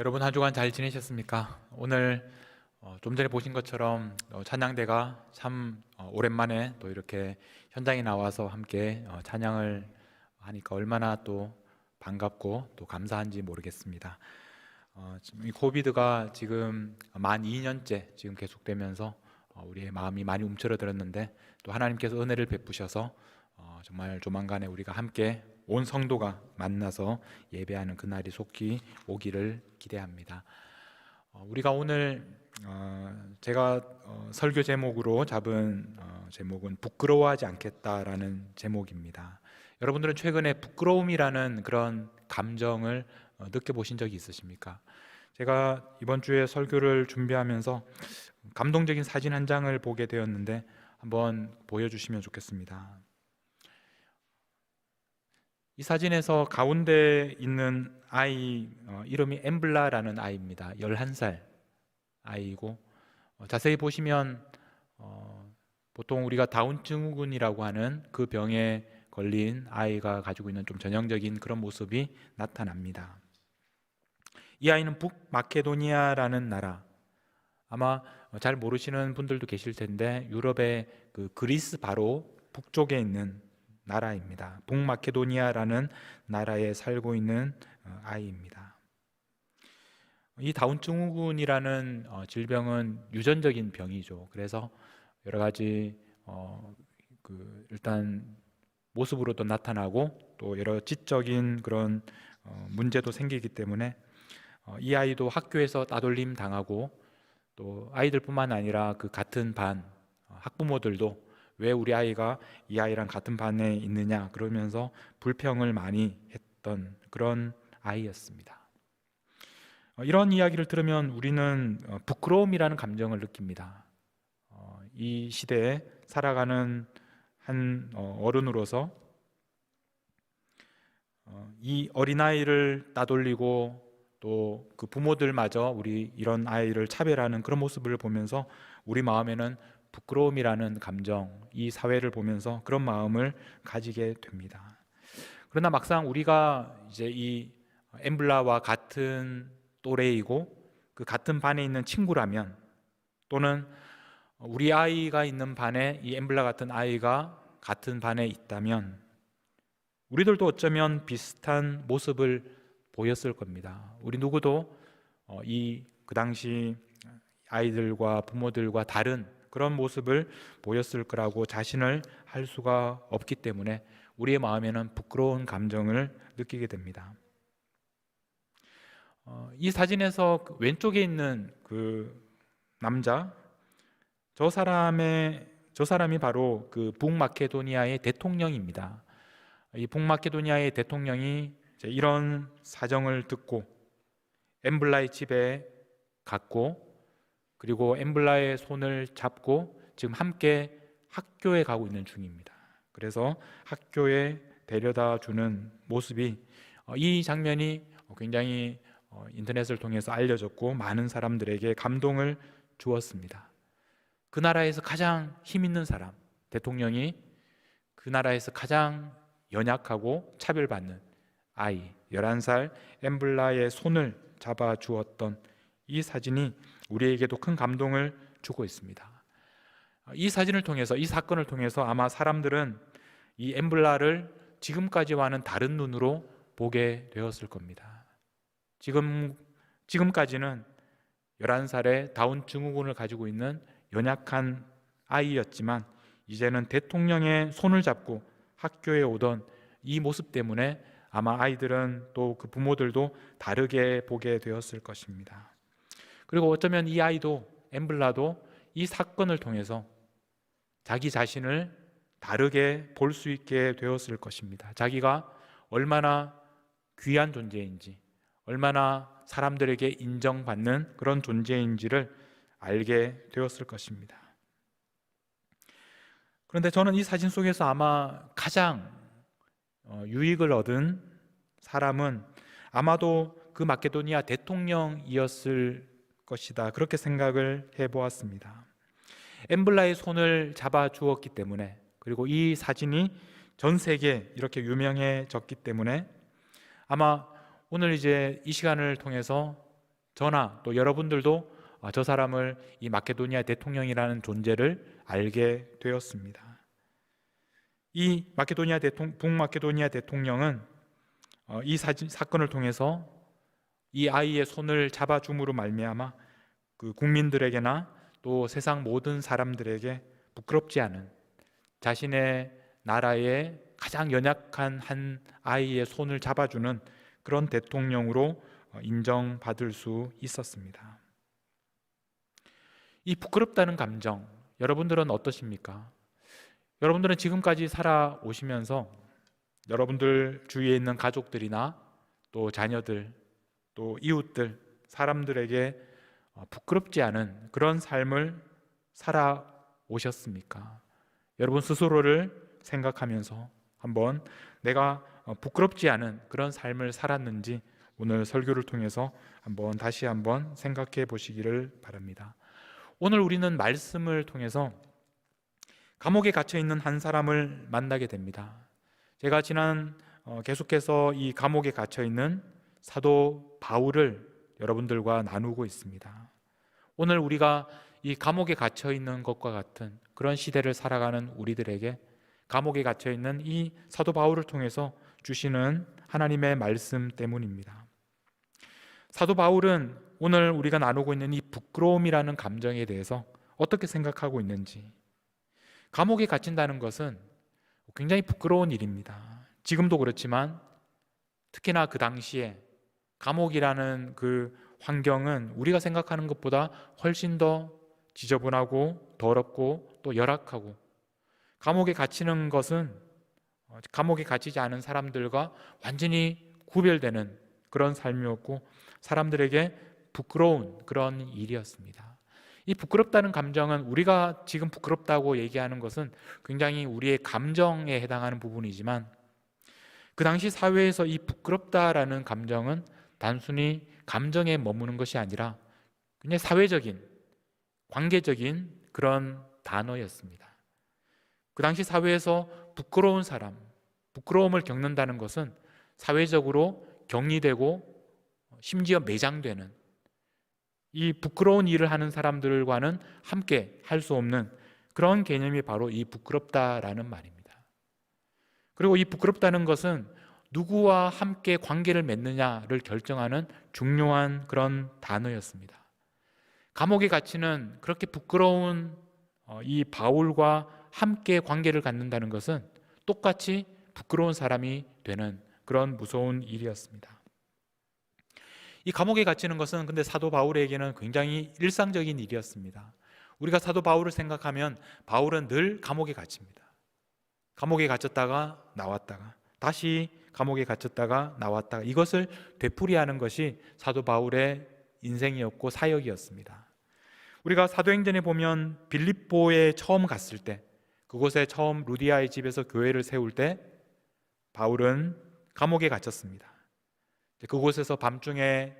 여러분 한 주간 잘 지내셨습니까? 오늘 좀 전에 보신 것처럼 찬양대가 참 오랜만에 또 이렇게 현장에 나와서 함께 찬양을 하니까 얼마나 또 반갑고 또 감사한지 모르겠습니다. 지금 이 코비드가 지금 만 2년째 지금 계속되면서 우리의 마음이 많이 움츠러들었는데 또 하나님께서 은혜를 베푸셔서 정말 조만간에 우리가 함께 온 성도가 만나서 예배하는 그날이 속히 오기를 기대합니다. 우리가 오늘 제가 설교 제목으로 잡은 제목은 부끄러워하지 않겠다라는 제목입니다. 여러분들은 최근에 부끄러움이라는 그런 감정을 느껴보신 적이 있으십니까? 제가 이번 주에 설교를 준비하면서 감동적인 사진 한 장을 보게 되었는데 한번 보여주시면 좋겠습니다. 이 사진에서 가운데 있는 아이 이름이 엠블라라는 아이입니다. 11살 아이고 자세히 보시면 보통 우리가 다운 증후군이라고 하는 그 병에 걸린 아이가 가지고 있는 좀 전형적인 그런 모습이 나타납니다. 이 아이는 북마케도니아라는 나라, 아마 잘 모르시는 분들도 계실 텐데 유럽의 그 그리스 바로 북쪽에 있는 나라입니다. 북마케도니아라는 나라에 살고 있는 아이입니다. 이 다운 증후군이라는 질병은 유전적인 병이죠. 그래서 여러 가지 일단 모습으로도 나타나고 또 여러 지적인 그런 문제도 생기기 때문에 이 아이도 학교에서 따돌림 당하고 또 아이들뿐만 아니라 그 같은 반 학부모들도 왜 우리 아이가 이 아이랑 같은 반에 있느냐 그러면서 불평을 많이 했던 그런 아이였습니다. 이런 이야기를 들으면 우리는 부끄러움이라는 감정을 느낍니다. 이 시대에 살아가는 한 어른으로서 이 어린아이를 따돌리고 또 그 부모들마저 우리 이런 아이를 차별하는 그런 모습을 보면서 우리 마음에는 부끄러움이라는 감정, 이 사회를 보면서 그런 마음을 가지게 됩니다. 그러나 막상 우리가 이제 이 엠블라와 같은 또래이고 그 같은 반에 있는 친구라면, 또는 우리 아이가 있는 반에 이 엠블라 같은 아이가 같은 반에 있다면 우리들도 어쩌면 비슷한 모습을 보였을 겁니다. 우리 누구도 그 당시 아이들과 부모들과 다른 그런 모습을 보였을 거라고 자신을 할 수가 없기 때문에 우리의 마음에는 부끄러운 감정을 느끼게 됩니다. 이 사진에서 왼쪽에 있는 그 남자, 저 사람이 바로 그 북마케도니아의 대통령입니다. 이 북마케도니아의 대통령이 이런 사정을 듣고 엠블라의 집에 갔고, 그리고 엠블라의 손을 잡고 지금 함께 학교에 가고 있는 중입니다. 그래서 학교에 데려다 주는 모습이, 이 장면이 굉장히 인터넷을 통해서 알려졌고 많은 사람들에게 감동을 주었습니다. 그 나라에서 가장 힘 있는 사람, 대통령이 그 나라에서 가장 연약하고 차별받는 아이 11살 엠블라의 손을 잡아 주었던 이 사진이 우리에게도 큰 감동을 주고 있습니다. 이 사진을 통해서, 이 사건을 통해서 아마 사람들은 이 엠블라를 지금까지와는 다른 눈으로 보게 되었을 겁니다. 지금까지는 11살의 다운 증후군을 가지고 있는 연약한 아이였지만 이제는 대통령의 손을 잡고 학교에 오던 이 모습 때문에 아마 아이들은 또 그 부모들도 다르게 보게 되었을 것입니다. 그리고 어쩌면 이 아이도, 엠블라도 이 사건을 통해서 자기 자신을 다르게 볼 수 있게 되었을 것입니다. 자기가 얼마나 귀한 존재인지, 얼마나 사람들에게 인정받는 그런 존재인지를 알게 되었을 것입니다. 그런데 저는 이 사진 속에서 아마 가장 유익을 얻은 사람은 아마도 그 마케도니아 대통령이었을 것이다, 그렇게 생각을 해보았습니다. 엠블라의 손을 잡아 주었기 때문에, 그리고 이 사진이 전 세계에 이렇게 유명해졌기 때문에 아마 오늘 이제 이 시간을 통해서 저나 또 여러분들도 저 사람을 이 마케도니아 대통령이라는 존재를 알게 되었습니다. 이 북마케도니아 대통령은 이 사건을 통해서 이 아이의 손을 잡아줌으로 말미암아 그 국민들에게나 또 세상 모든 사람들에게 부끄럽지 않은, 자신의 나라의 가장 연약한 한 아이의 손을 잡아주는 그런 대통령으로 인정받을 수 있었습니다. 이 부끄럽다는 감정, 여러분들은 어떠십니까? 여러분들은 지금까지 살아오시면서 여러분들 주위에 있는 가족들이나 또 자녀들, 또 이웃들, 사람들에게 부끄럽지 않은 그런 삶을 살아오셨습니까? 여러분 스스로를 생각하면서 한번 내가 부끄럽지 않은 그런 삶을 살았는지 오늘 설교를 통해서 다시 한번 생각해 보시기를 바랍니다. 오늘 우리는 말씀을 통해서 감옥에 갇혀 있는 한 사람을 만나게 됩니다. 제가 계속해서 이 감옥에 갇혀 있는 사도 바울을 여러분들과 나누고 있습니다. 오늘 우리가 이 감옥에 갇혀 있는 것과 같은 그런 시대를 살아가는 우리들에게 감옥에 갇혀 있는 이 사도 바울을 통해서 주시는 하나님의 말씀 때문입니다. 사도 바울은 오늘 우리가 나누고 있는 이 부끄러움이라는 감정에 대해서 어떻게 생각하고 있는지, 감옥에 갇힌다는 것은 굉장히 부끄러운 일입니다. 지금도 그렇지만 특히나 그 당시에 감옥이라는 그 환경은 우리가 생각하는 것보다 훨씬 더 지저분하고 더럽고 또 열악하고, 감옥에 갇히는 것은 감옥에 갇히지 않은 사람들과 완전히 구별되는 그런 삶이었고 사람들에게 부끄러운 그런 일이었습니다. 이 부끄럽다는 감정은 우리가 지금 부끄럽다고 얘기하는 것은 굉장히 우리의 감정에 해당하는 부분이지만 그 당시 사회에서 이 부끄럽다라는 감정은 단순히 감정에 머무는 것이 아니라 그냥 사회적인, 관계적인 그런 단어였습니다. 그 당시 사회에서 부끄러운 사람, 부끄러움을 겪는다는 것은 사회적으로 격리되고 심지어 매장되는, 이 부끄러운 일을 하는 사람들과는 함께 할 수 없는 그런 개념이 바로 이 부끄럽다라는 말입니다. 그리고 이 부끄럽다는 것은 누구와 함께 관계를 맺느냐를 결정하는 중요한 그런 단어였습니다. 감옥에 갇히는 그렇게 부끄러운 이 바울과 함께 관계를 갖는다는 것은 똑같이 부끄러운 사람이 되는 그런 무서운 일이었습니다. 이 감옥에 갇히는 것은 근데 사도 바울에게는 굉장히 일상적인 일이었습니다. 우리가 사도 바울을 생각하면 바울은 늘 감옥에 갇힙니다. 감옥에 갇혔다가 나왔다가 다시 감옥에 갇혔다가 나왔다가, 이것을 되풀이하는 것이 사도 바울의 인생이었고 사역이었습니다. 우리가 사도행전에 보면 빌립보에 처음 갔을 때, 그곳에 처음 루디아의 집에서 교회를 세울 때 바울은 감옥에 갇혔습니다. 그곳에서 밤중에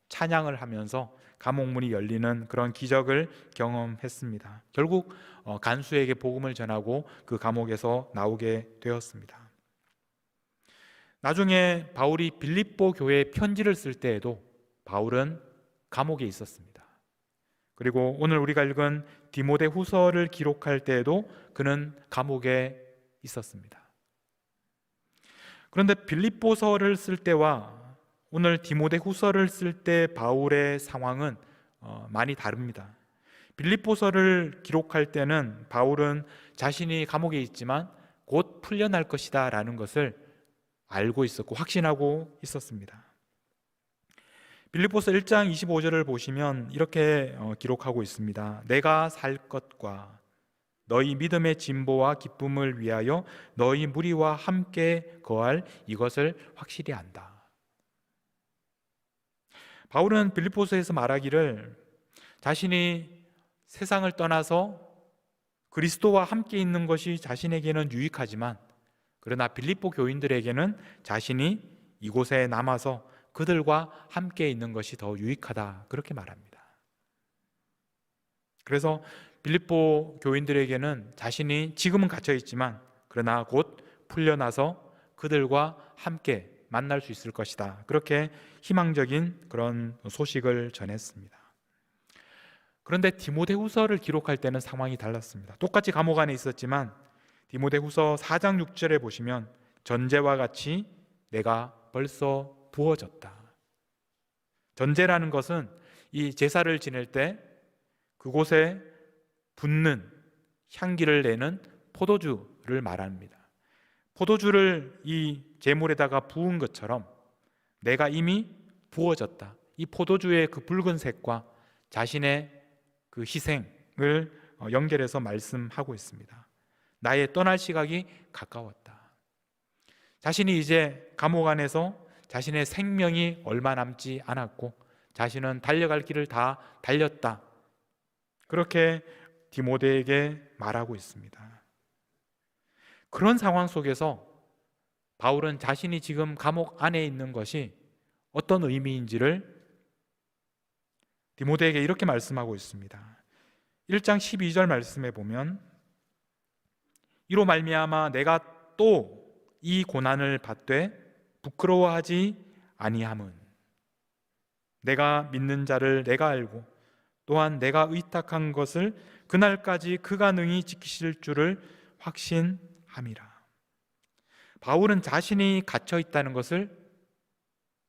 찬양을 하면서 감옥문이 열리는 그런 기적을 경험했습니다. 결국 간수에게 복음을 전하고 그 감옥에서 나오게 되었습니다. 나중에 바울이 빌립보 교회에 편지를 쓸 때에도 바울은 감옥에 있었습니다. 그리고 오늘 우리가 읽은 디모데 후서를 기록할 때에도 그는 감옥에 있었습니다. 그런데 빌립보서를 쓸 때와 오늘 디모데 후서를 쓸 때 바울의 상황은 많이 다릅니다. 빌립보서를 기록할 때는 바울은 자신이 감옥에 있지만 곧 풀려날 것이다 라는 것을 알고 있었고 확신하고 있었습니다. 빌립보서 1장 25절을 보시면 이렇게 기록하고 있습니다. 내가 살 것과 너희 믿음의 진보와 기쁨을 위하여 너희 무리와 함께 거할 이것을 확실히 안다. 바울은 빌립보서에서 말하기를 자신이 세상을 떠나서 그리스도와 함께 있는 것이 자신에게는 유익하지만 그러나 빌립보 교인들에게는 자신이 이곳에 남아서 그들과 함께 있는 것이 더 유익하다, 그렇게 말합니다. 그래서 빌립보 교인들에게는 자신이 지금은 갇혀 있지만 그러나 곧 풀려나서 그들과 함께 만날 수 있을 것이다. 그렇게 희망적인 그런 소식을 전했습니다. 그런데 디모데후서를 기록할 때는 상황이 달랐습니다. 똑같이 감옥 안에 있었지만 디모데후서 4장 6절에 보시면 전제와 같이 내가 벌써 부어졌다. 전제라는 것은 이 제사를 지낼 때 그곳에 붓는 향기를 내는 포도주를 말합니다. 포도주를 이 제물에다가 부은 것처럼 내가 이미 부어졌다. 이 포도주의 그 붉은색과 자신의 그 희생을 연결해서 말씀하고 있습니다. 나의 떠날 시각이 가까웠다. 자신이 이제 감옥 안에서 자신의 생명이 얼마 남지 않았고 자신은 달려갈 길을 다 달렸다. 그렇게 디모데에게 말하고 있습니다. 그런 상황 속에서 바울은 자신이 지금 감옥 안에 있는 것이 어떤 의미인지를 디모데에게 이렇게 말씀하고 있습니다. 1장 12절 말씀에 보면 이로 말미암아 내가 또 이 고난을 받되 부끄러워하지 아니함은 내가 믿는 자를 내가 알고 또한 내가 의탁한 것을 그날까지 그가 능히 지키실 줄을 확신함이라. 바울은 자신이 갇혀 있다는 것을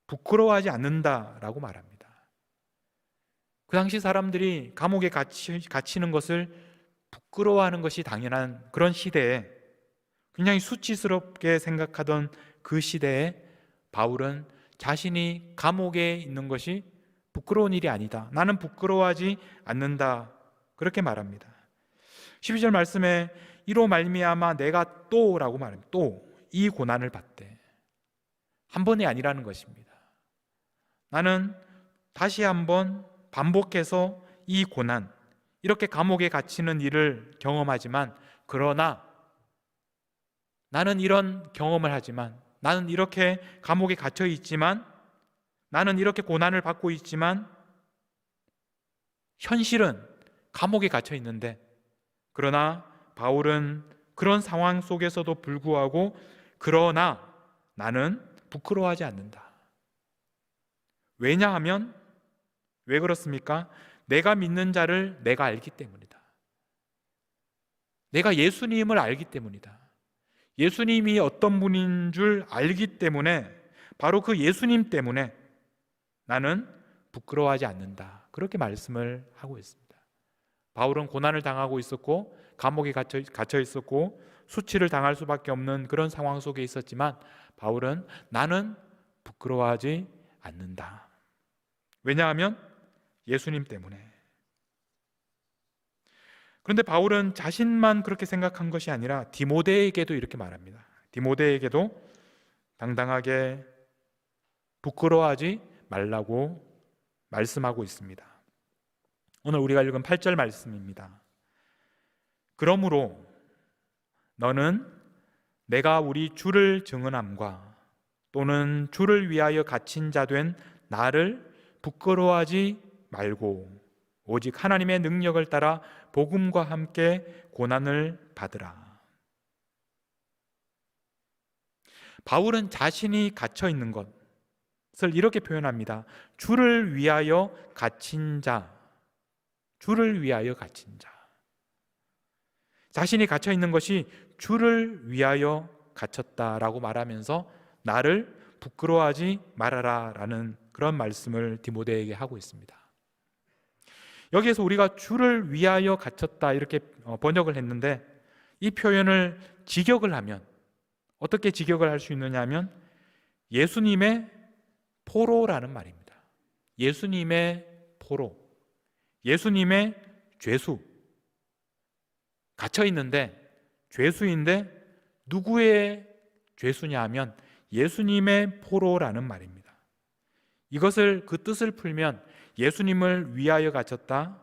부끄러워하지 않는다라고 말합니다. 그 당시 사람들이 감옥에 갇히는 것을 부끄러워하는 것이 당연한 그런 시대에, 굉장히 수치스럽게 생각하던 그 시대에 바울은 자신이 감옥에 있는 것이 부끄러운 일이 아니다. 나는 부끄러워하지 않는다. 그렇게 말합니다. 12절 말씀에 이로 말미암아 내가 또라고 말합니다. 또 이 고난을 받되, 한 번이 아니라는 것입니다. 나는 다시 한번 반복해서 이 고난, 이렇게 감옥에 갇히는 일을 경험하지만, 그러나 나는 이런 경험을 하지만, 나는 이렇게 감옥에 갇혀 있지만, 나는 이렇게 고난을 받고 있지만 현실은 감옥에 갇혀 있는데, 그러나 바울은 그런 상황 속에서도 불구하고 그러나 나는 부끄러워하지 않는다. 왜냐하면, 왜 그렇습니까? 내가 믿는 자를 내가 알기 때문이다. 내가 예수님을 알기 때문이다. 예수님이 어떤 분인 줄 알기 때문에, 바로 그 예수님 때문에 나는 부끄러워하지 않는다. 그렇게 말씀을 하고 있습니다. 바울은 고난을 당하고 있었고 감옥에 갇혀 있었고 수치를 당할 수밖에 없는 그런 상황 속에 있었지만, 바울은 나는 부끄러워하지 않는다. 왜냐하면 예수님 때문에. 그런데 바울은 자신만 그렇게 생각한 것이 아니라 디모데에게도 이렇게 말합니다. 디모데에게도 당당하게 부끄러워하지 말라고 말씀하고 있습니다. 오늘 우리가 읽은 8절 말씀입니다. 그러므로 너는 내가 우리 주를 증언함과 또는 주를 위하여 갇힌 자 된 나를 부끄러워하지 말고 오직 하나님의 능력을 따라 복음과 함께 고난을 받으라. 바울은 자신이 갇혀 있는 것을 이렇게 표현합니다. 주를 위하여 갇힌 자, 주를 위하여 갇힌 자. 자신이 갇혀 있는 것이 주를 위하여 갇혔다라고 말하면서 나를 부끄러워하지 말아라 라는 그런 말씀을 디모데에게 하고 있습니다. 여기에서 우리가 주를 위하여 갇혔다 이렇게 번역을 했는데, 이 표현을 직역을 하면 어떻게 직역을 할 수 있느냐 하면 예수님의 포로라는 말입니다. 예수님의 포로, 예수님의 죄수. 갇혀 있는데 죄수인데 누구의 죄수냐 하면 예수님의 포로라는 말입니다. 이것을, 그 뜻을 풀면 예수님을 위하여 갇혔다,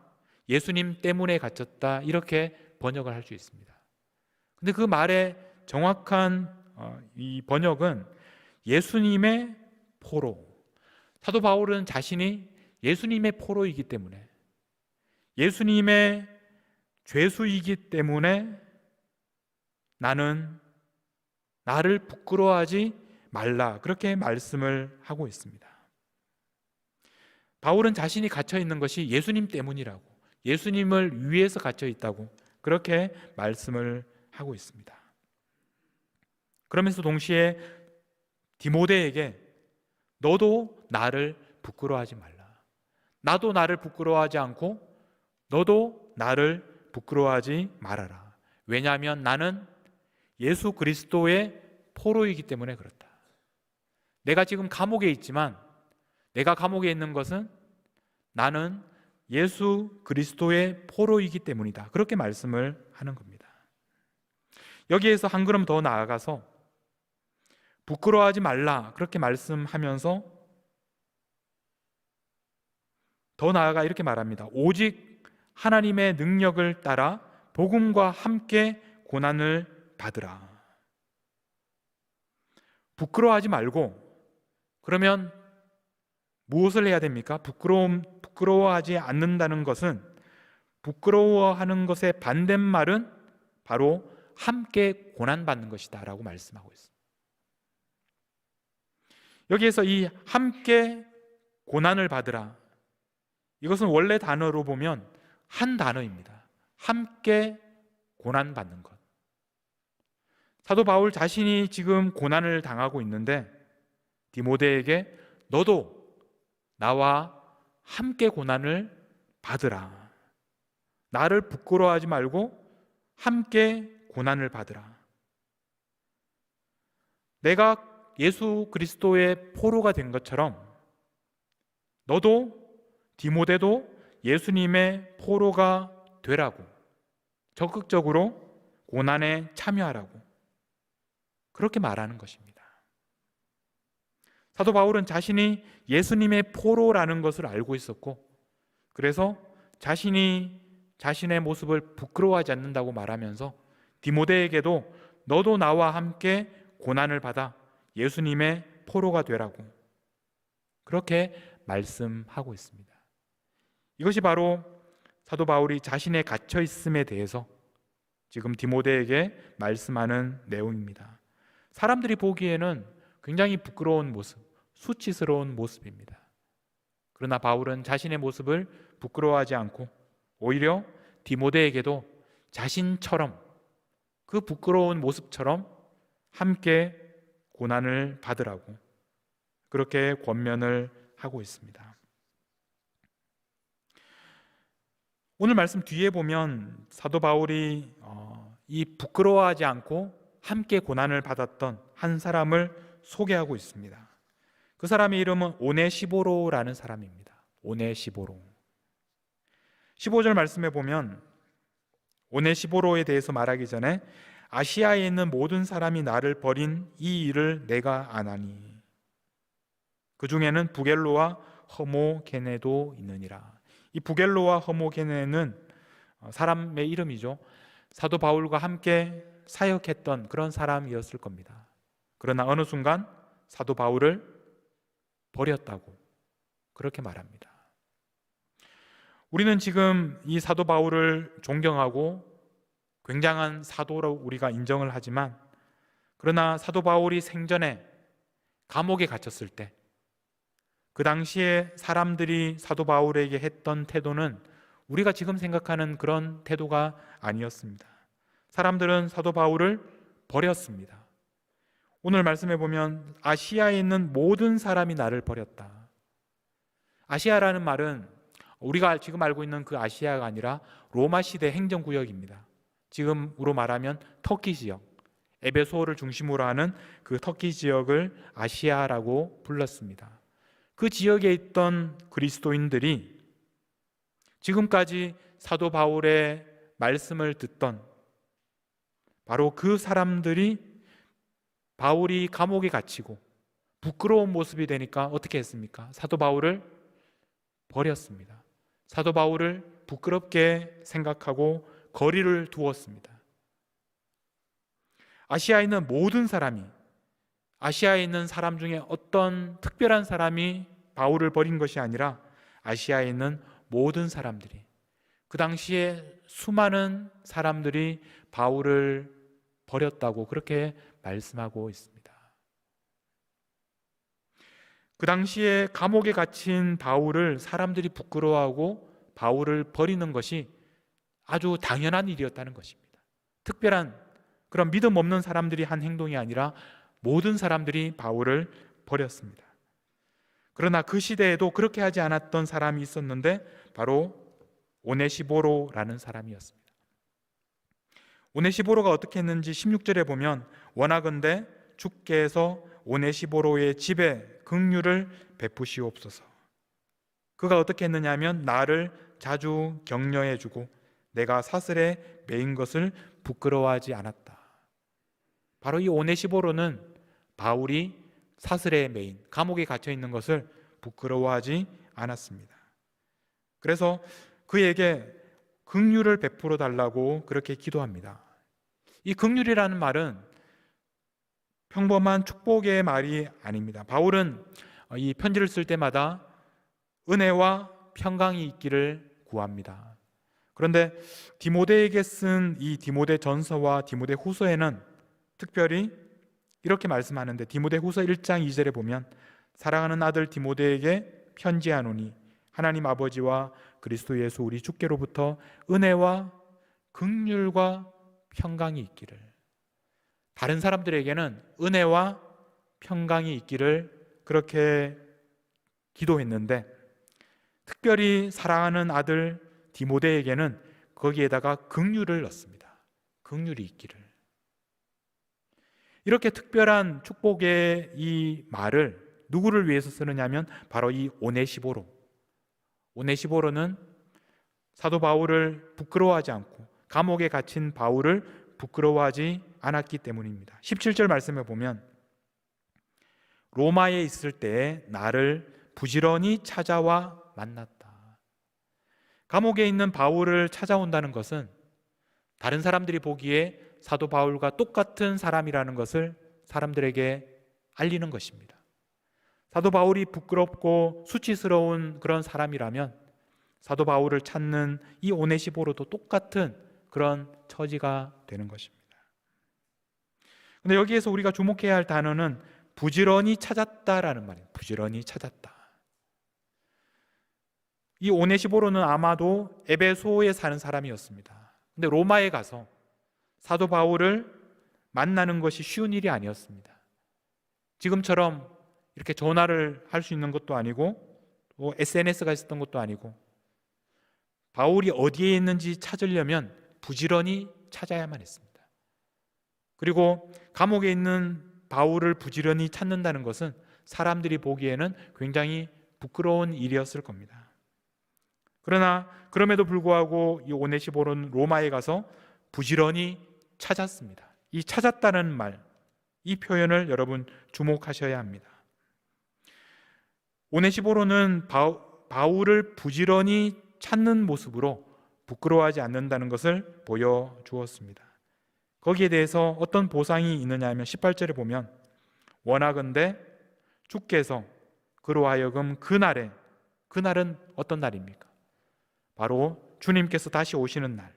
예수님 때문에 갇혔다, 이렇게 번역을 할 수 있습니다. 근데 그 말의 정확한 이 번역은 예수님의 포로. 사도 바울은 자신이 예수님의 포로이기 때문에, 예수님의 죄수이기 때문에 나는 나를 부끄러워하지 말라, 그렇게 말씀을 하고 있습니다. 바울은 자신이 갇혀 있는 것이 예수님 때문이라고, 예수님을 위해서 갇혀 있다고 그렇게 말씀을 하고 있습니다. 그러면서 동시에 디모데에게 너도 나를 부끄러워하지 말라, 나도 나를 부끄러워하지 않고 너도 나를 부끄러워하지 말아라. 왜냐하면 나는 예수 그리스도의 포로이기 때문에 그렇다. 내가 지금 감옥에 있지만 내가 감옥에 있는 것은 나는 예수 그리스도의 포로이기 때문이다, 그렇게 말씀을 하는 겁니다. 여기에서 한 걸음 더 나아가서 부끄러워하지 말라 그렇게 말씀하면서 더 나아가 이렇게 말합니다. 오직 하나님의 능력을 따라 복음과 함께 고난을 받으라. 부끄러워하지 말고, 그러면 무엇을 해야 됩니까? 부끄러워하지 않는다는 것은, 부끄러워하는 것의 반대말은 바로 함께 고난받는 것이다 라고 말씀하고 있습니다. 여기에서 이 함께 고난을 받으라, 이것은 원래 단어로 보면 한 단어입니다. 함께 고난받는 것. 사도 바울 자신이 지금 고난을 당하고 있는데 디모데에게 너도 나와 함께 고난을 받으라, 나를 부끄러워하지 말고 함께 고난을 받으라. 내가 예수 그리스도의 포로가 된 것처럼 너도, 디모데도 예수님의 포로가 되라고, 적극적으로 고난에 참여하라고 그렇게 말하는 것입니다. 사도 바울은 자신이 예수님의 포로라는 것을 알고 있었고, 그래서 자신이 자신의 모습을 부끄러워하지 않는다고 말하면서 디모데에게도 너도 나와 함께 고난을 받아 예수님의 포로가 되라고 그렇게 말씀하고 있습니다. 이것이 바로 사도 바울이 자신의 갇혀 있음에 대해서 지금 디모데에게 말씀하는 내용입니다. 사람들이 보기에는 굉장히 부끄러운 모습, 수치스러운 모습입니다. 그러나 바울은 자신의 모습을 부끄러워하지 않고 오히려 디모데에게도 자신처럼, 그 부끄러운 모습처럼 함께 고난을 받으라고 그렇게 권면을 하고 있습니다. 오늘 말씀 뒤에 보면 사도 바울이 이 부끄러워하지 않고 함께 고난을 받았던 한 사람을 소개하고 있습니다. 그 사람의 이름은 오네시보로라는 사람입니다. 오네시보로. 15절 말씀에 보면 오네시보로에 대해서 말하기 전에 아시아에 있는 모든 사람이 나를 버린 이 일을 내가 아나니 그 중에는 부겔로와 허모게네도 있느니라. 이 부겔로와 허모게네는 사람의 이름이죠. 사도 바울과 함께 사역했던 그런 사람이었을 겁니다. 그러나 어느 순간 사도 바울을 버렸다고 그렇게 말합니다. 우리는 지금 이 사도 바울을 존경하고 굉장한 사도로 우리가 인정을 하지만, 그러나 사도 바울이 생전에 감옥에 갇혔을 때 그 당시에 사람들이 사도 바울에게 했던 태도는 우리가 지금 생각하는 그런 태도가 아니었습니다. 사람들은 사도 바울을 버렸습니다. 오늘 말씀해 보면 아시아에 있는 모든 사람이 나를 버렸다. 아시아라는 말은 우리가 지금 알고 있는 그 아시아가 아니라 로마 시대 행정구역입니다. 지금으로 말하면 터키 지역, 에베소를 중심으로 하는 그 터키 지역을 아시아라고 불렀습니다. 그 지역에 있던 그리스도인들이 지금까지 사도 바울의 말씀을 듣던 바로 그 사람들이 바울이 감옥에 갇히고 부끄러운 모습이 되니까 어떻게 했습니까? 사도 바울을 버렸습니다. 사도 바울을 부끄럽게 생각하고 거리를 두었습니다. 아시아에 있는 모든 사람이, 아시아에 있는 사람 중에 어떤 특별한 사람이 바울을 버린 것이 아니라 아시아에 있는 모든 사람들이, 그 당시에 수많은 사람들이 바울을 버렸다고 그렇게 말씀하고 있습니다. 그 당시에 감옥에 갇힌 바울을 사람들이 부끄러워하고 바울을 버리는 것이 아주 당연한 일이었다는 것입니다. 특별한 그런 믿음 없는 사람들이 한 행동이 아니라 모든 사람들이 바울을 버렸습니다. 그러나 그 시대에도 그렇게 하지 않았던 사람이 있었는데 바로 오네시보로라는 사람이었습니다. 오네시보로가 어떻게 했는지 16절에 보면 원하건대 주께서 오네시보로의 집에 긍휼을 베푸시옵소서. 그가 어떻게 했느냐 하면 나를 자주 격려해 주고 내가 사슬에 매인 것을 부끄러워하지 않았다. 바로 이 오네시보로는 바울이 사슬에 매인 감옥에 갇혀 있는 것을 부끄러워하지 않았습니다. 그래서 그에게 긍휼을 베풀어 달라고 그렇게 기도합니다. 이 긍휼이라는 말은 평범한 축복의 말이 아닙니다. 바울은 이 편지를 쓸 때마다 은혜와 평강이 있기를 구합니다. 그런데 디모데에게 쓴 이 디모데 전서와 디모데 후서에는 특별히 이렇게 말씀하는데 디모데 후서 1장 2절에 보면 사랑하는 아들 디모데에게 편지하노니 하나님 아버지와 그리스도 예수 우리 주께로부터 은혜와 긍휼과 평강이 있기를. 다른 사람들에게는 은혜와 평강이 있기를 그렇게 기도했는데 특별히 사랑하는 아들 디모데에게는 거기에다가 긍휼을 넣습니다. 긍휼이 있기를. 이렇게 특별한 축복의 이 말을 누구를 위해서 쓰느냐면 바로 이 오네시보로. 오네시보로는 사도 바울을 부끄러워하지 않고 감옥에 갇힌 바울을 부끄러워하지 않았기 때문입니다. 17절 말씀에 보면 로마에 있을 때에 나를 부지런히 찾아와 만났다. 감옥에 있는 바울을 찾아온다는 것은 다른 사람들이 보기에 사도 바울과 똑같은 사람이라는 것을 사람들에게 알리는 것입니다. 사도 바울이 부끄럽고 수치스러운 그런 사람이라면 사도 바울을 찾는 이 오네시보로도 똑같은 그런 처지가 되는 것입니다. 그런데 여기에서 우리가 주목해야 할 단어는 부지런히 찾았다라는 말이에요. 부지런히 찾았다. 이 오네시보로는 아마도 에베소에 사는 사람이었습니다. 근데 로마에 가서 사도 바울을 만나는 것이 쉬운 일이 아니었습니다. 지금처럼 이렇게 전화를 할 수 있는 것도 아니고 또 SNS가 있었던 것도 아니고 바울이 어디에 있는지 찾으려면 부지런히 찾아야만 했습니다. 그리고 감옥에 있는 바울을 부지런히 찾는다는 것은 사람들이 보기에는 굉장히 부끄러운 일이었을 겁니다. 그러나 그럼에도 불구하고 이 오네시보로는 로마에 가서 부지런히 찾았습니다. 이 찾았다는 말, 이 표현을 여러분 주목하셔야 합니다. 오네시보로는 바울을 부지런히 찾는 모습으로 부끄러워하지 않는다는 것을 보여주었습니다. 거기에 대해서 어떤 보상이 있느냐 하면 18절에 보면 원하건대 주께서 그로 하여금 그날에, 그날은 어떤 날입니까? 바로 주님께서 다시 오시는 날,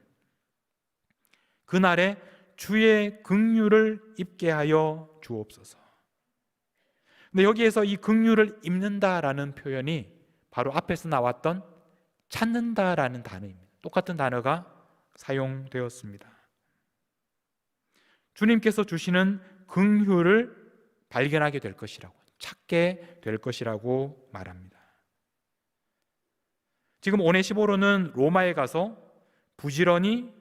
그날에 주의 긍휼을 입게 하여 주옵소서. 근데 여기에서 이 긍휼을 입는다라는 표현이 바로 앞에서 나왔던 찾는다라는 단어입니다. 똑같은 단어가 사용되었습니다. 주님께서 주시는 긍휼을 발견하게 될 것이라고, 찾게 될 것이라고 말합니다. 지금 오네시보로는 로마에 가서 부지런히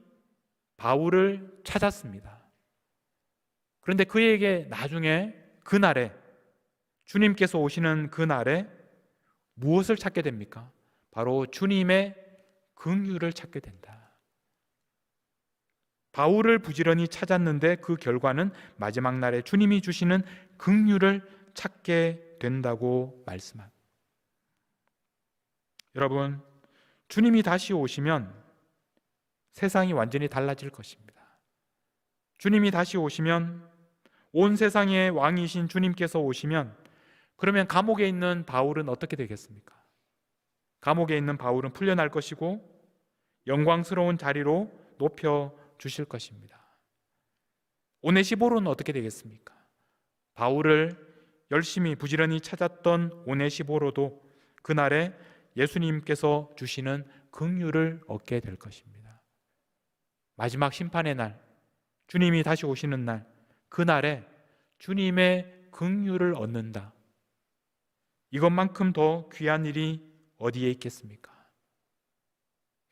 바울을 찾았습니다. 그런데 그에게 나중에 그날에, 주님께서 오시는 그날에 무엇을 찾게 됩니까? 바로 주님의 긍휼을 찾게 된다. 바울을 부지런히 찾았는데 그 결과는 마지막 날에 주님이 주시는 긍휼을 찾게 된다고 말씀합니다. 여러분, 주님이 다시 오시면 세상이 완전히 달라질 것입니다. 주님이 다시 오시면, 온 세상의 왕이신 주님께서 오시면, 그러면 감옥에 있는 바울은 어떻게 되겠습니까? 감옥에 있는 바울은 풀려날 것이고 영광스러운 자리로 높여 주실 것입니다. 오네시보로는 어떻게 되겠습니까? 바울을 열심히 부지런히 찾았던 오네시보로도 그날에 예수님께서 주시는 긍휼을 얻게 될 것입니다. 마지막 심판의 날, 주님이 다시 오시는 날, 그날에 주님의 긍휼을 얻는다. 이것만큼 더 귀한 일이 어디에 있겠습니까?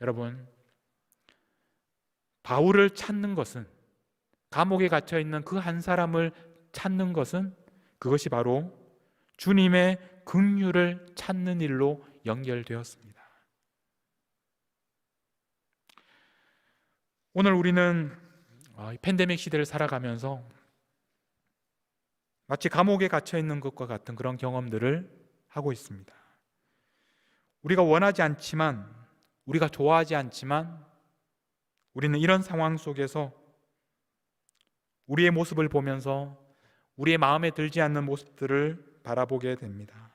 여러분, 바울을 찾는 것은, 감옥에 갇혀 있는 그 한 사람을 찾는 것은, 그것이 바로 주님의 긍휼을 찾는 일로 연결되었습니다. 오늘 우리는 팬데믹 시대를 살아가면서 마치 감옥에 갇혀 있는 것과 같은 그런 경험들을 하고 있습니다. 우리가 원하지 않지만, 우리가 좋아하지 않지만 우리는 이런 상황 속에서 우리의 모습을 보면서 우리의 마음에 들지 않는 모습들을 바라보게 됩니다.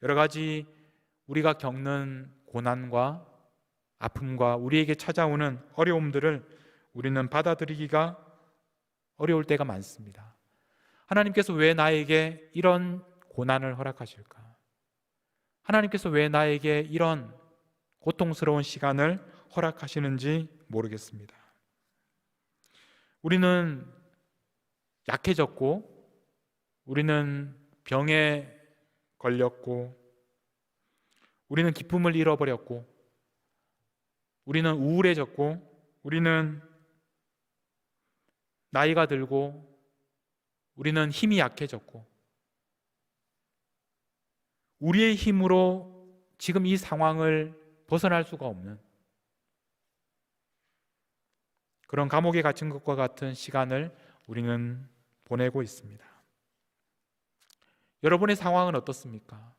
여러 가지 우리가 겪는 고난과 아픔과 우리에게 찾아오는 어려움들을 우리는 받아들이기가 어려울 때가 많습니다. 하나님께서 왜 나에게 이런 고난을 허락하실까? 하나님께서 왜 나에게 이런 고통스러운 시간을 허락하시는지 모르겠습니다. 우리는 약해졌고, 우리는 병에 걸렸고, 우리는 기쁨을 잃어버렸고, 우리는 우울해졌고, 우리는 나이가 들고, 우리는 힘이 약해졌고, 우리의 힘으로 지금 이 상황을 벗어날 수가 없는 그런 감옥에 갇힌 것과 같은 시간을 우리는 보내고 있습니다. 여러분의 상황은 어떻습니까?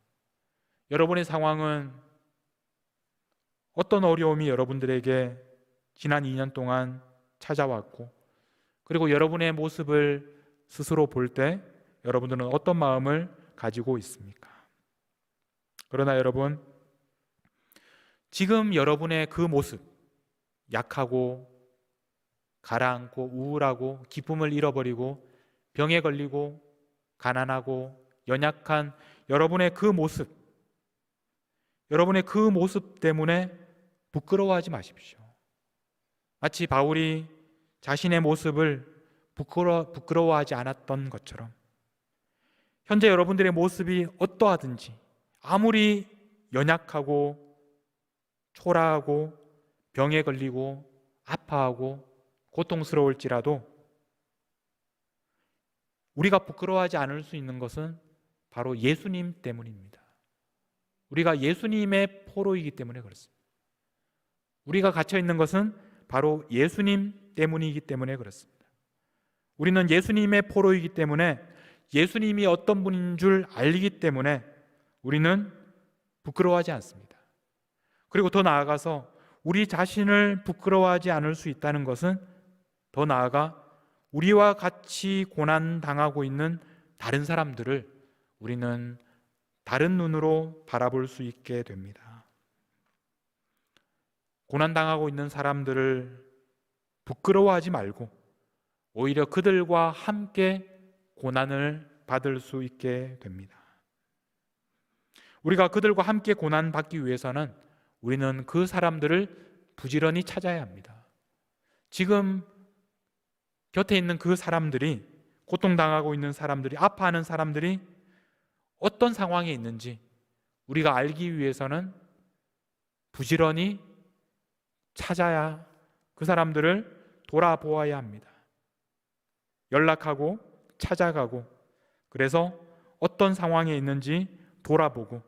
여러분의 상황은 어떤 어려움이 여러분들에게 지난 2년 동안 찾아왔고, 그리고 여러분의 모습을 스스로 볼 때 여러분들은 어떤 마음을 가지고 있습니까? 그러나 여러분, 지금 여러분의 그 모습, 약하고 가라앉고 우울하고 기쁨을 잃어버리고 병에 걸리고 가난하고 연약한 여러분의 그 모습, 여러분의 그 모습 때문에 부끄러워하지 마십시오. 마치 바울이 자신의 모습을 부끄러워하지 않았던 것처럼 현재 여러분들의 모습이 어떠하든지, 아무리 연약하고 초라하고 병에 걸리고 아파하고 고통스러울지라도 우리가 부끄러워하지 않을 수 있는 것은 바로 예수님 때문입니다. 우리가 예수님의 포로이기 때문에 그렇습니다. 우리가 갇혀 있는 것은 바로 예수님 때문이기 때문에 그렇습니다. 우리는 예수님의 포로이기 때문에, 예수님이 어떤 분인 줄 알기 때문에 우리는 부끄러워하지 않습니다. 그리고 더 나아가서 우리 자신을 부끄러워하지 않을 수 있다는 것은, 더 나아가 우리와 같이 고난당하고 있는 다른 사람들을 우리는 다른 눈으로 바라볼 수 있게 됩니다. 고난당하고 있는 사람들을 부끄러워하지 말고 오히려 그들과 함께 고난을 받을 수 있게 됩니다. 우리가 그들과 함께 고난받기 위해서는 우리는 그 사람들을 부지런히 찾아야 합니다. 지금 곁에 있는 그 사람들이, 고통당하고 있는 사람들이, 아파하는 사람들이 어떤 상황에 있는지 우리가 알기 위해서는 부지런히 찾아야, 그 사람들을 돌아보아야 합니다. 연락하고 찾아가고, 그래서 어떤 상황에 있는지 돌아보고,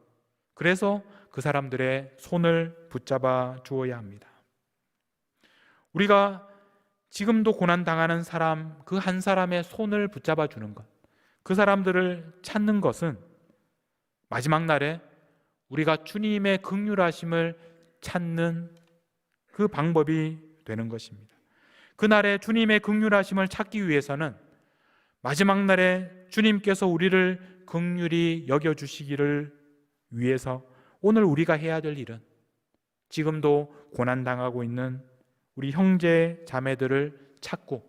그래서 그 사람들의 손을 붙잡아 주어야 합니다. 우리가 지금도 고난당하는 사람, 그 한 사람의 손을 붙잡아 주는 것, 그 사람들을 찾는 것은 마지막 날에 우리가 주님의 긍휼하심을 찾는 그 방법이 되는 것입니다. 그날에 주님의 긍휼하심을 찾기 위해서는 마지막 날에 주님께서 우리를 긍휼히 여겨주시기를 위해서 오늘 우리가 해야 될 일은 지금도 고난당하고 있는 우리 형제 자매들을 찾고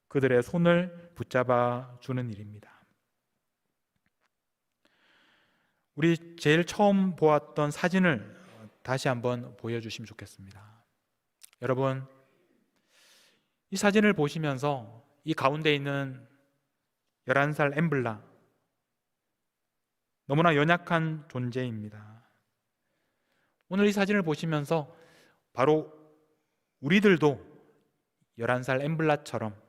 그들의 손을 붙잡아 주는 일입니다. 우리 제일 처음 보았던 사진을 다시 한번 보여주시면 좋겠습니다. 여러분, 이 사진을 보시면서 이 가운데 있는 11살 엠블라, 너무나 연약한 존재입니다. 오늘 이 사진을 보시면서 바로 우리들도 11살 엠블라처럼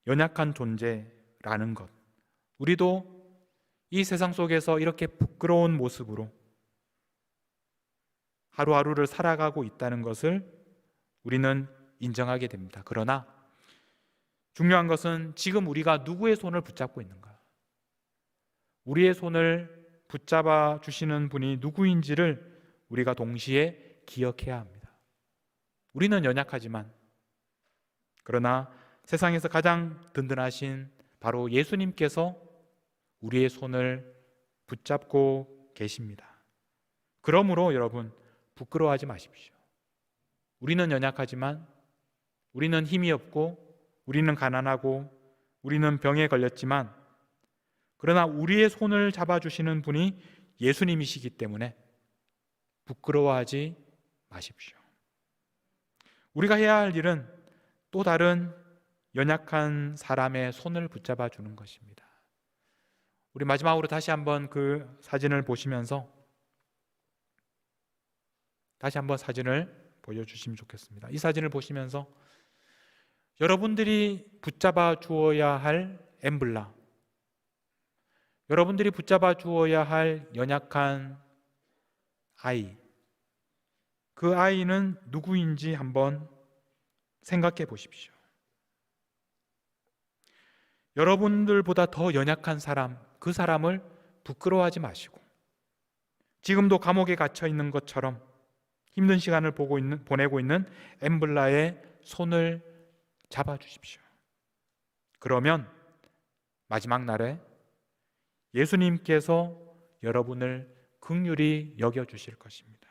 연약한 존재라는 것, 우리도 이 세상 속에서 이렇게 부끄러운 모습으로 하루하루를 살아가고 있다는 것을 우리는 인정하게 됩니다. 그러나 중요한 것은 지금 우리가 누구의 손을 붙잡고 있는가? 우리의 손을 붙잡아 주시는 분이 누구인지를 우리가 동시에 기억해야 합니다. 우리는 연약하지만, 그러나 세상에서 가장 든든하신 바로 예수님께서 우리의 손을 붙잡고 계십니다. 그러므로 여러분, 부끄러워하지 마십시오. 우리는 연약하지만, 우리는 힘이 없고, 우리는 가난하고, 우리는 병에 걸렸지만, 그러나 우리의 손을 잡아주시는 분이 예수님이시기 때문에 부끄러워하지 마십시오. 우리가 해야 할 일은 또 다른 연약한 사람의 손을 붙잡아 주는 것입니다. 우리 마지막으로 다시 한번 그 사진을 보시면서 다시 한번 사진을 보여주시면 좋겠습니다. 이 사진을 보시면서 여러분들이 붙잡아 주어야 할 엠블라, 여러분들이 붙잡아 주어야 할 연약한 아이, 그 아이는 누구인지 한번 생각해 보십시오. 여러분들보다 더 연약한 사람, 그 사람을 부끄러워하지 마시고, 지금도 감옥에 갇혀 있는 것처럼 힘든 시간을 보내고 있는 엠블라의 손을 잡아주십시오. 그러면 마지막 날에 예수님께서 여러분을 긍휼히 여겨주실 것입니다.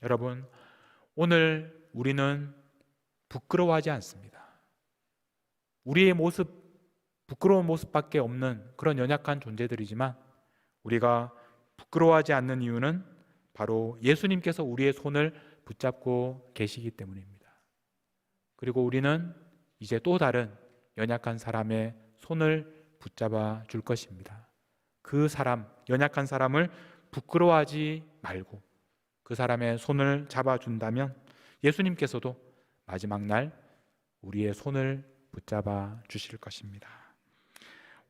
여러분, 오늘 우리는 부끄러워하지 않습니다. 우리의 모습, 부끄러운 모습밖에 없는 그런 연약한 존재들이지만, 우리가 부끄러워하지 않는 이유는 바로 예수님께서 우리의 손을 붙잡고 계시기 때문입니다. 그리고 우리는 이제 또 다른 연약한 사람의 손을 붙잡아 줄 것입니다. 그 사람, 연약한 사람을 부끄러워하지 말고 그 사람의 손을 잡아준다면 예수님께서도 마지막 날 우리의 손을 붙잡아 주실 것입니다.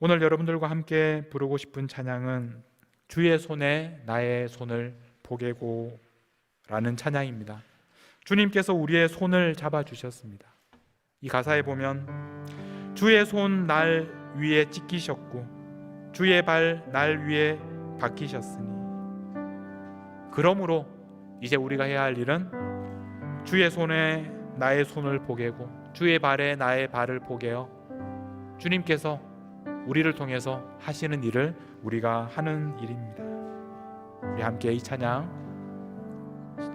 오늘 여러분들과 함께 부르고 싶은 찬양은 주의 손에 나의 손을 보게고 라는 찬양입니다. 주님께서 우리의 손을 잡아주셨습니다. 이 가사에 보면 주의 손 날 위에 찢기셨고 주의 발 날 위에 박히셨으니, 그러므로 이제 우리가 해야 할 일은 주의 손에 나의 손을 보게고 주의 발에 나의 발을 보게요, 주님께서 우리를 통해서 하시는 일을 우리가 하는 일입니다. 우리 함께 이 찬양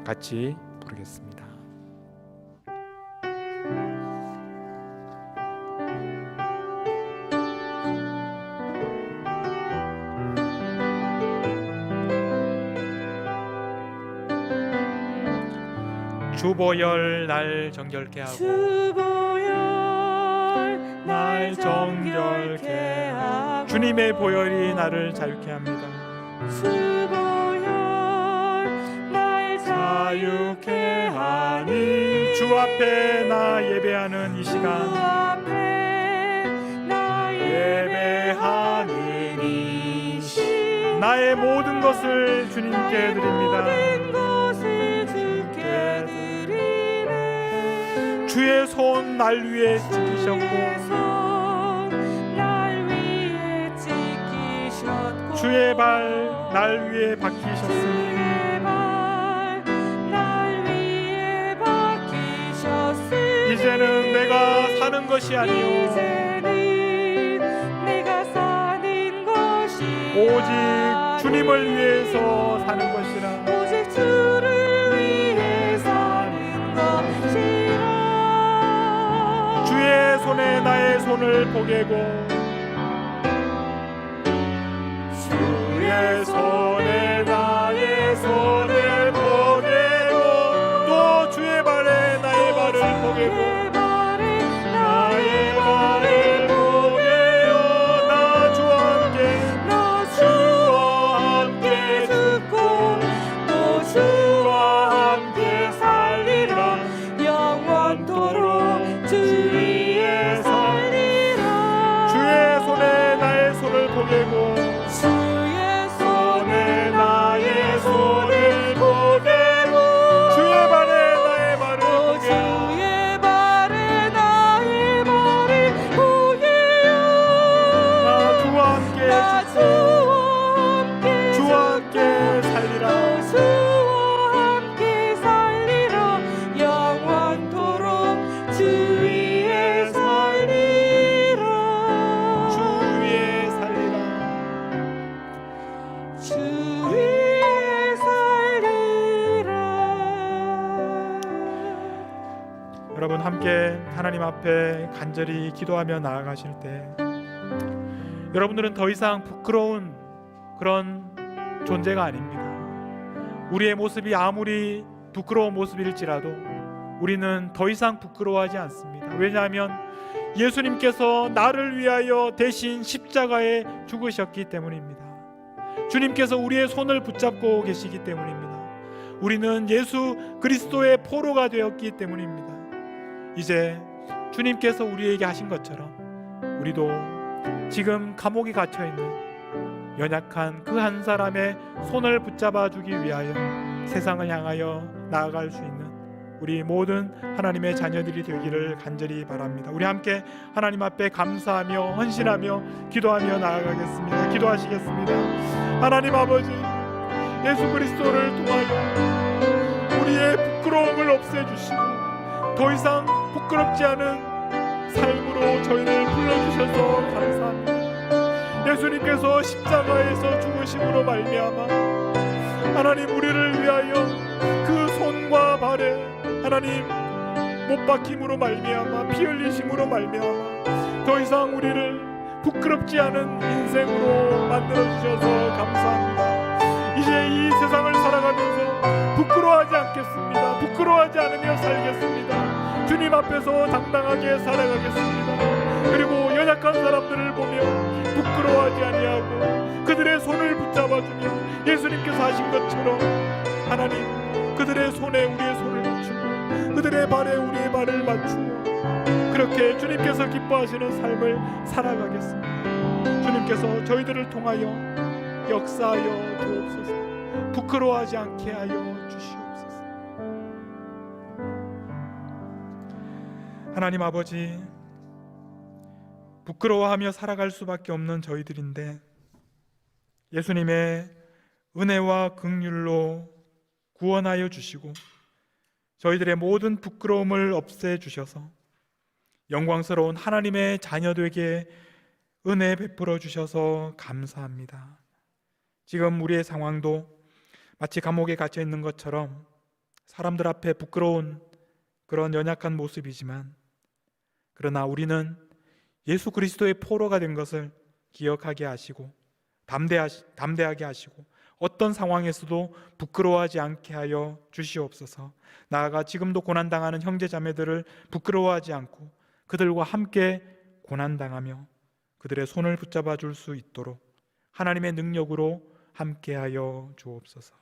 같이 부르겠습니다. 주보혈 날 정결케 하고 주보혈 날 정결케 하고 주님의 보혈이 나를 자유케 합니다. 주보혈 날 자유케 하니 주 앞에 나 예배하는 이 주 시간, 앞에 나 예배하는 이 시간 나의 모든 것을 주님께 드립니다. 모든 것을 주께 드리네. 주의 손 날 위에 지키셨고 주의 발 날 위에 박히셨으니 이제는 내가 사는 것이 아니요 오직 주님을 위해서 사는 것이라. 오직 주를 위해 사는 것이라. 주의 손에 나의 손을 보게고 주의 손에 나의 손을 보내고 또 주의 발에 나의 발을 보내고 나의 발을 보내어 나 주와 함께 죽고 또 주와 함께 살리라 영원토록 주 위에 살리라 주의 손에 나의 손을 보내고 주의 손에 나의 손을 보내고 주의 발에 나의 발을 보내어 주의 발에 나의 발을 보내요 나 주와 함께 나 주와 함께 주와 함께 살리라 주와 함께 살리라 영원토록 주 위에 살리라 주 위에 살리라 주 위에 살리라 여러분 함께 하나님 앞에 간절히 기도하며 나아가실 때 여러분들은 더 이상 부끄러운 그런 존재가 아닙니다. 우리의 모습이 아무리 부끄러운 모습일지라도 우리는 더 이상 부끄러워하지 않습니다. 왜냐하면 예수님께서 나를 위하여 대신 십자가에 죽으셨기 때문입니다. 주님께서 우리의 손을 붙잡고 계시기 때문입니다. 우리는 예수 그리스도의 포로가 되었기 때문입니다. 이제 주님께서 우리에게 하신 것처럼 우리도 지금 감옥에 갇혀 있는 연약한 그 한 사람의 손을 붙잡아 주기 위하여 세상을 향하여 나아갈 수 있는 우리 모든 하나님의 자녀들이 되기를 간절히 바랍니다. 우리 함께 하나님 앞에 감사하며 헌신하며 기도하며 나아가겠습니다. 기도하시겠습니다. 하나님 아버지, 예수 그리스도를 통하여 우리의 부끄러움을 없애주시고 더 이상 부끄럽지 않은 삶으로 저희를 불러주셔서 감사합니다. 예수님께서 십자가에서 죽으심으로 말미암아 하나님 우리를 위하여 그 손과 발에 하나님 못 박힘으로 말미암아 피 흘리심으로 말미암아 더 이상 우리를 부끄럽지 않은 인생으로 만들어 주셔서 감사합니다. 이제 이 세상을 살아가면서 부끄러워하지 않겠습니다. 부끄러워하지 않으며 살겠습니다. 주님 앞에서 당당하게 살아가겠습니다. 그리고 연약한 사람들을 보며 부끄러워하지 아니하고 그들의 손을 붙잡아주며 예수님께서 하신 것처럼 하나님 그들의 손에 우리의 손을 맞추고 그들의 발에 우리의 발을 맞추고 그렇게 주님께서 기뻐하시는 삶을 살아가겠습니다. 주님께서 저희들을 통하여 역사하여 주옵소서. 부끄러워하지 않게 하여 주시옵소서. 하나님 아버지, 부끄러워하며 살아갈 수밖에 없는 저희들인데 예수님의 은혜와 긍휼로 구원하여 주시고 저희들의 모든 부끄러움을 없애 주셔서 영광스러운 하나님의 자녀되게 은혜 베풀어 주셔서 감사합니다. 지금 우리의 상황도 마치 감옥에 갇혀 있는 것처럼 사람들 앞에 부끄러운 그런 연약한 모습이지만 그러나 우리는 예수 그리스도의 포로가 된 것을 기억하게 하시고 담대하게 하시고 어떤 상황에서도 부끄러워하지 않게 하여 주시옵소서. 나아가 지금도 고난당하는 형제자매들을 부끄러워하지 않고 그들과 함께 고난당하며 그들의 손을 붙잡아 줄 수 있도록 하나님의 능력으로 함께하여 주옵소서.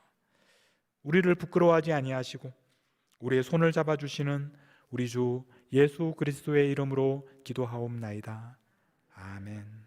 우리를 부끄러워하지 아니하시고 우리의 손을 잡아주시는 우리 주 예수 그리스도의 이름으로 기도하옵나이다. 아멘.